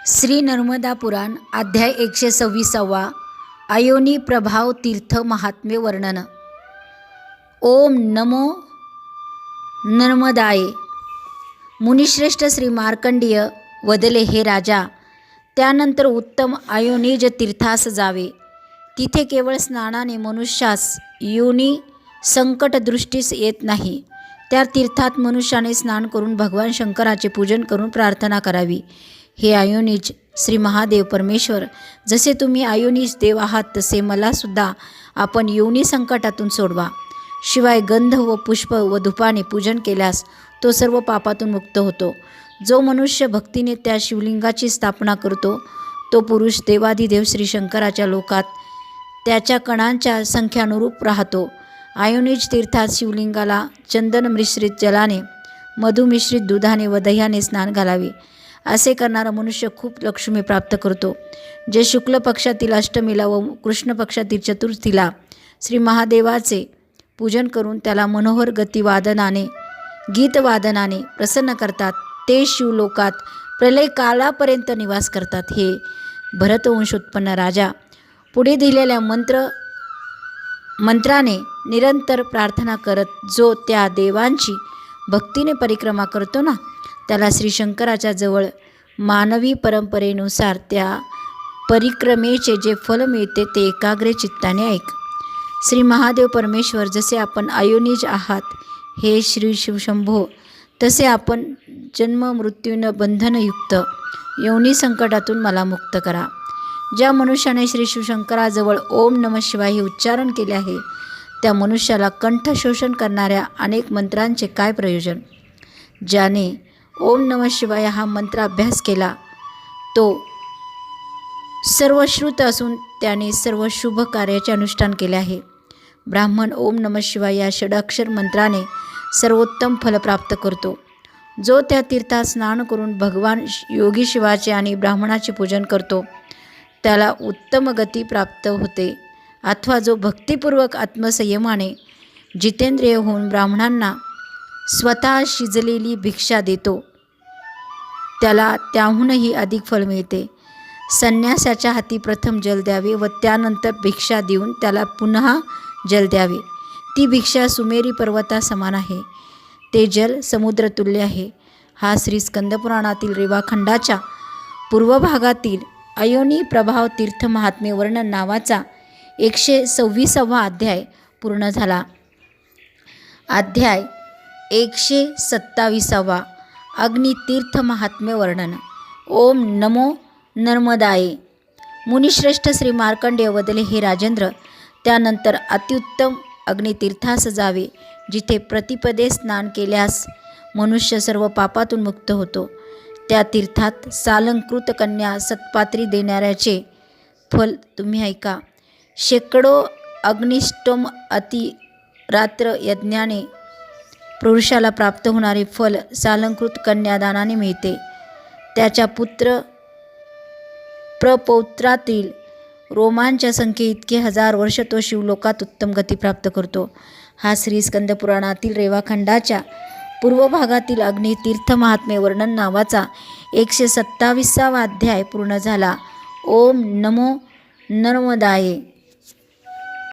श्री नर्मदा पुराण अध्याय 126 अयोनी प्रभाव तीर्थ महात्म्य वर्णन। ओम नमो नर्मदाय। मुनिश्रेष्ठ श्री मार्कंडेय वदले, हे राजा, त्यानंतर उत्तम अयोनिज तीर्थास जावे। तिथे केवळ स्नानाने मनुष्यास योनी संकट दृष्टीस येत नाही। त्या तीर्थात मनुष्याने स्नान करून भगवान शंकराचे पूजन करून प्रार्थना करावी। हे अयोनिज श्री महादेव परमेश्वर, जसे तुम्ही अयोनिज देव आहात तसे मला सुद्धा आपण योनी संकटातून सोडवा। शिवाय गंध व पुष्प व धुपाने पूजन केल्यास तो सर्व पापातून मुक्त होतो। जो मनुष्य भक्तीने त्या शिवलिंगाची स्थापना करतो तो पुरुष देवाधिदेव श्री शंकराच्या लोकात त्याच्या कणांच्या संख्यानुरूप राहतो। अयोनिज तीर्थात शिवलिंगाला चंदन मिश्रित जलाने, मधु मिश्रित दुधाने व दह्याने स्नान घालावे। असे करणारा मनुष्य खूप लक्ष्मी प्राप्त करतो। जे शुक्ल पक्षातील अष्टमीला व कृष्ण पक्षातील चतुर्थीला श्री महादेवाचे पूजन करून त्याला मनोहर गीतवादनाने प्रसन्न करतात ते शिवलोकात प्रलय कालापर्यंत निवास करतात। हे भरतवंशोत्पन्न राजा, पुढे दिलेल्या मंत्राने निरंतर प्रार्थना करत जो त्या देवांची भक्तीने परिक्रमा करतो ना, त्याला श्री शंकराच्या जवळ मानवी परंपरेनुसार त्या परिक्रमेचे जे फल मिळते ते एकाग्र चित्ताने ऐक। श्री महादेव परमेश्वर, जसे आपण अयोनिज आहात हे श्री शिवशंभो, तसे आपण जन्म मृत्यून बंधनयुक्त योनी संकटातून मला मुक्त करा। ज्या मनुष्याने श्री शिवशंकराजवळ ओम नमः शिवाय हे उच्चारण केले आहे त्या मनुष्याला कंठ शोषण करणाऱ्या अनेक मंत्रांचे काय प्रयोजन। ज्याने ओम नमः शिवाय हा मंत्र अभ्यास केला तो सर्वश्रुत असून त्याने सर्व शुभ कार्याचे अनुष्ठान केले आहे। ब्राह्मण ओम नमः शिवाय या षडाक्षर मंत्राने सर्वोत्तम फल प्राप्त करतो। जो त्या तीर्थात स्नान करून भगवान योगी शिवाचे आणि ब्राह्मणाचे पूजन करतो त्याला उत्तम गती प्राप्त होते। अथवा जो भक्तिपूर्वक आत्मसंयमाने जितेंद्रिय होऊन ब्राह्मणांना स्वतः शिजलेली भिक्षा देतो त्याला त्याहूनही अधिक फल मिळते। संन्यासाच्या हाती प्रथम जल द्यावे व त्यानंतर भिक्षा देऊन त्याला पुन्हा जल द्यावे। ती भिक्षा सुमेरी पर्वता समान आहे, ते जल समुद्रतुल्य आहे। हा श्री स्कंदपुराणातील रेवाखंडाच्या पूर्व भागातील अयोनी प्रभाव तीर्थ महात्म्य वर्णन नावाचा 126 अध्याय पूर्ण झाला। अध्याय 127 अग्नितीर्थ महात्म्य वर्णन। ओम नमो नर्मदाय। मुनिश्रेष्ठ श्री मार्कंडेय वदले, हे राजेंद्र, त्यानंतर अत्युत्तम अग्नितीर्थास जावे जिथे प्रतिपदे स्नान केल्यास मनुष्य सर्व पापातून मुक्त होतो। त्या तीर्थात सालंकृत कन्या सत्पात्री देणाऱ्याचे फल तुम्ही ऐका। शेकडो अग्निष्टोम अतिरात्र यज्ञाने पुरुषाला प्राप्त होणारे फल सालंकृत कन्यादानाने मिळते। त्याच्या पुत्र प्रपौत्रातील रोमांच्या संख्ये इतके 1000 वर्ष तो शिवलोकात उत्तम गती प्राप्त करतो। हा श्री स्कंदपुराणातील रेवाखंडाच्या पूर्व भागातील अग्नितीर्थ महात्म्य वर्णन नावाचा 127 अध्याय पूर्ण झाला। ओम नमो नर्मदाय।